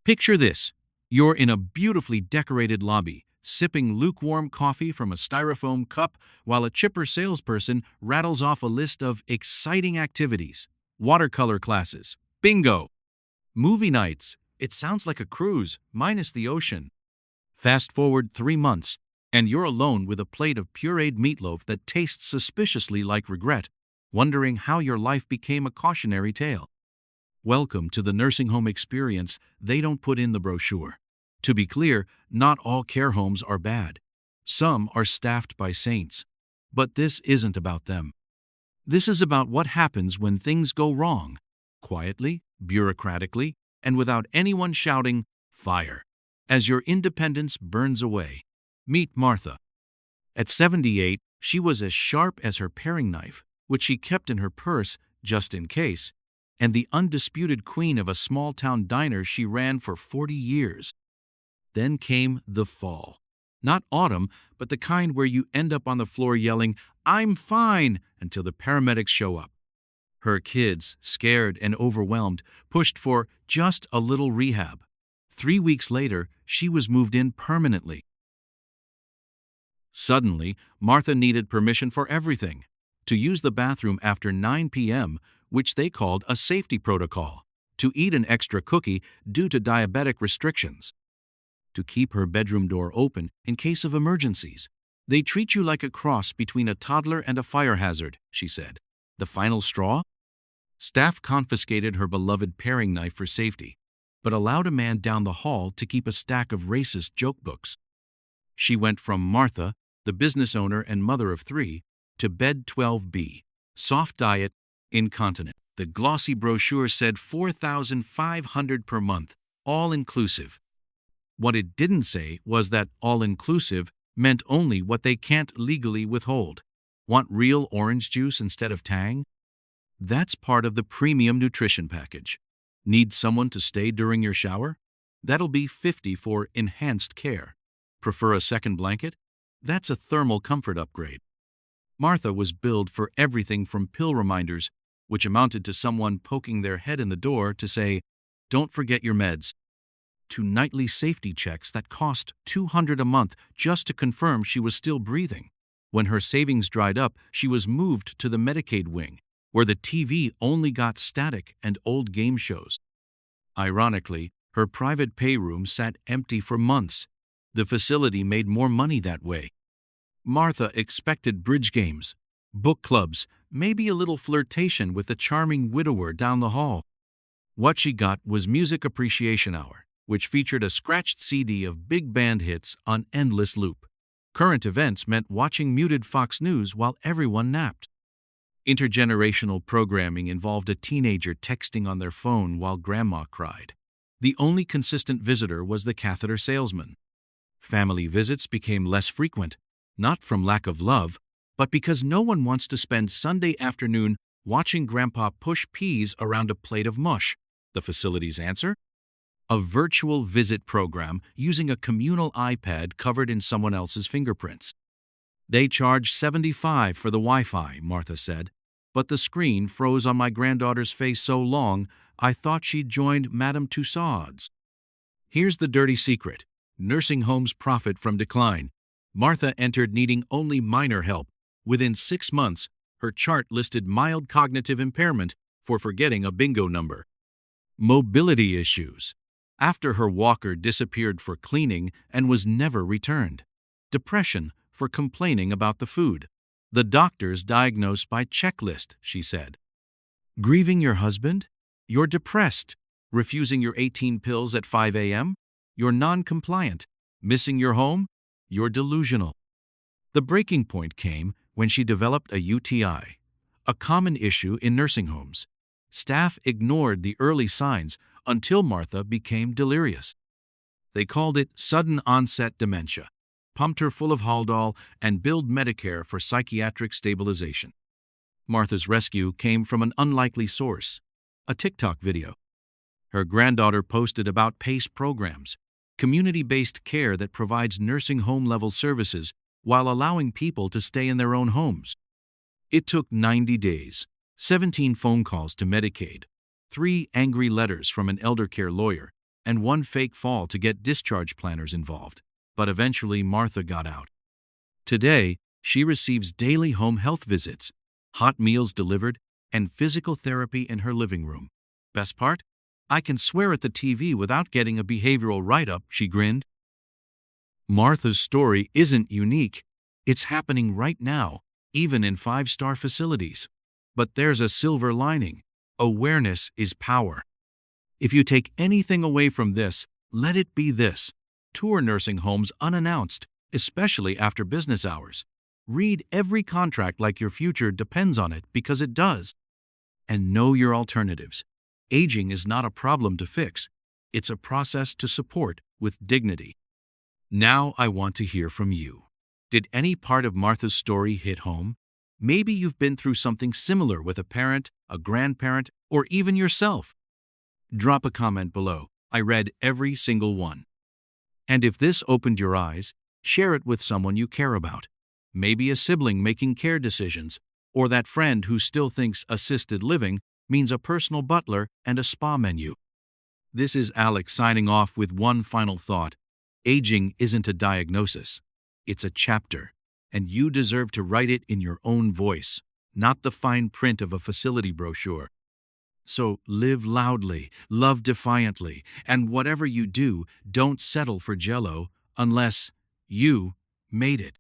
Picture this. You're in a beautifully decorated lobby, sipping lukewarm coffee from a styrofoam cup while a chipper salesperson rattles off a list of exciting activities. Watercolor classes, bingo. Movie nights, it sounds like a cruise, minus the ocean. Fast forward 3 months, and you're alone with a plate of pureed meatloaf that tastes suspiciously like regret, wondering how your life became a cautionary tale. Welcome to the nursing home experience they don't put in the brochure. To be clear, not all care homes are bad. Some are staffed by saints. But this isn't about them. This is about what happens when things go wrong, quietly, bureaucratically, and without anyone shouting, "Fire," as your independence burns away. Meet Martha. At 78, she was as sharp as her paring knife, which she kept in her purse just in case, and the undisputed queen of a small-town diner she ran for 40 years. Then came the fall. Not autumn, but the kind where you end up on the floor yelling, "I'm fine," until the paramedics show up. Her kids, scared and overwhelmed, pushed for just a little rehab. 3 weeks later, she was moved in permanently. Suddenly, Martha needed permission for everything. To use the bathroom after 9 p.m., which they called a safety protocol. To eat an extra cookie due to diabetic restrictions. To keep her bedroom door open in case of emergencies. They treat you like a cross between a toddler and a fire hazard, she said. The final straw? Staff confiscated her beloved paring knife for safety, but allowed a man down the hall to keep a stack of racist joke books. She went from Martha, the business owner and mother of 3, to Bed 12B, soft diet, incontinent. The glossy brochure said $4,500 per month, all-inclusive. What it didn't say was that all-inclusive meant only what they can't legally withhold. Want real orange juice instead of Tang? That's part of the premium nutrition package. Need someone to stay during your shower? That'll be $50 for enhanced care. Prefer a second blanket? That's a thermal comfort upgrade. Martha was billed for everything from pill reminders, which amounted to someone poking their head in the door to say, "Don't forget your meds," to nightly safety checks that cost $200 a month just to confirm she was still breathing. When her savings dried up, she was moved to the Medicaid wing, where the TV only got static and old game shows. Ironically, her private pay room sat empty for months. The facility made more money that way. Martha expected bridge games, book clubs, maybe a little flirtation with the charming widower down the hall. What she got was Music Appreciation Hour, which featured a scratched CD of big band hits on endless loop. Current events meant watching muted Fox News while everyone napped. Intergenerational programming involved a teenager texting on their phone while grandma cried. The only consistent visitor was the catheter salesman. Family visits became less frequent, not from lack of love, but because no one wants to spend Sunday afternoon watching Grandpa push peas around a plate of mush. The facility's answer? A virtual visit program using a communal iPad covered in someone else's fingerprints. They charged $75 for the Wi-Fi, Martha said, but the screen froze on my granddaughter's face so long I thought she'd joined Madame Tussauds. Here's the dirty secret. Nursing homes profit from decline. Martha entered needing only minor help. Within 6 months, her chart listed mild cognitive impairment for forgetting a bingo number. Mobility issues. After her walker disappeared for cleaning and was never returned. Depression for complaining about the food. The doctors diagnose by checklist, she said. Grieving your husband? You're depressed. Refusing your 18 pills at 5 a.m.? You're non-compliant. Missing your home? You're delusional. The breaking point came when she developed a UTI, a common issue in nursing homes. Staff ignored the early signs until Martha became delirious. They called it sudden onset dementia, pumped her full of Haldol, and billed Medicare for psychiatric stabilization. Martha's rescue came from an unlikely source, a TikTok video. Her granddaughter posted about PACE programs, community-based care that provides nursing home-level services while allowing people to stay in their own homes. It took 90 days, 17 phone calls to Medicaid, 3 angry letters from an elder care lawyer, and one fake fall to get discharge planners involved. But eventually Martha got out. Today, she receives daily home health visits, hot meals delivered, and physical therapy in her living room. Best part? I can swear at the TV without getting a behavioral write-up, she grinned. Martha's story isn't unique. It's happening right now, even in 5-star facilities. But there's a silver lining. Awareness is power. If you take anything away from this, let it be this. Tour nursing homes unannounced, especially after business hours. Read every contract like your future depends on it, because it does. And know your alternatives. Aging is not a problem to fix. It's a process to support with dignity. Now I want to hear from you. Did any part of Martha's story hit home? Maybe you've been through something similar with a parent, a grandparent, or even yourself. Drop a comment below. I read every single one. And if this opened your eyes, share it with someone you care about. Maybe a sibling making care decisions, or that friend who still thinks assisted living means a personal butler and a spa menu. This is Alex signing off with one final thought. Aging isn't a diagnosis. It's a chapter, and you deserve to write it in your own voice, not the fine print of a facility brochure. So live loudly, love defiantly, and whatever you do, don't settle for Jell-O unless you made it.